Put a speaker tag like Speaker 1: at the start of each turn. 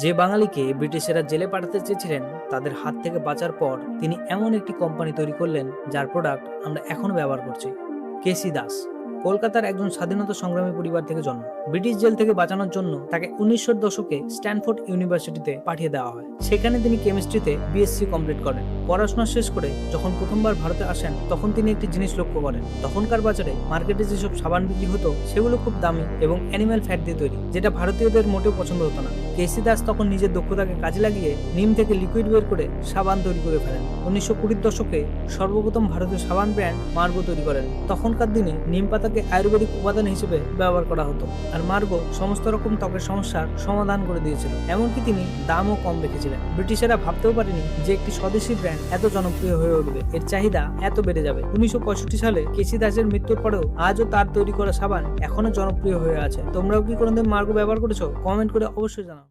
Speaker 1: যে বাঙালিকে ব্রিটিশেরা জেলে পাঠাতে চেয়েছিলেন তাদের হাত থেকে বাঁচার পর তিনি এমন একটি কোম্পানি তৈরি করলেন যার প্রোডাক্ট আমরা এখনো ব্যবহার করছি। কেসি দাস কলকাতার একজন স্বাধীনতা সংগ্রামী পরিবার থেকে জন্ম। ব্রিটিশ জেল থেকে বাঁচানোর জন্য তাকে 1900 দশকে স্ট্যানফোর্ড ইউনিভার্সিটিতে পাঠিয়ে দেওয়া হয়। সেখানে তিনি কেমিস্ট্রিতে বিএসসি কমপ্লিট করেন। পড়াশোনা শেষ করে যখন প্রথমবার ভারতে আসেন তখন তিনি একটি জিনিস লক্ষ্য করেন, তখনকার বাজারে মার্কেটে যেসব সাবান বিক্রি হতো সেগুলো খুব দামি এবং অ্যানিম্যাল ফ্যাট দিয়ে তৈরি, যেটা ভারতীয়দের মোটেও পছন্দ হতো না। কেসি দাস তখন নিজের দক্ষতাকে কাজে লাগিয়ে নিম থেকে লিকুইড বের করে সাবান তৈরি করে ফেলেন। 1920 দশকে সর্বপ্রথম ভারতীয় সাবান ব্র্যান্ড মার্গো তৈরি করেন। তখনকার দিনে নিম পাতাকে আয়ুর্বেদিক উপাদান হিসেবে ব্যবহার করা হতো, আর মার্গো সমস্ত রকম ত্বকের সমস্যার সমাধান করে দিয়েছিল। এমনকি তিনি দামও কম রেখেছিলেন। ব্রিটিশেরা ভাবতেও পারেনি যে একটি স্বদেশী ব্র্যান্ড এত জনপ্রিয় হয়ে উঠবে, এর চাহিদা এত বেড়ে যাবে। 1965 সালে কেসি দাসের মৃত্যুর পরেও আজও তার তৈরি করা সাবান এখনো জনপ্রিয় হয়ে আছে। তোমরাও কি কোনোদিন মার্গো ব্যবহার করেছো? কমেন্ট করে অবশ্যই জানাও।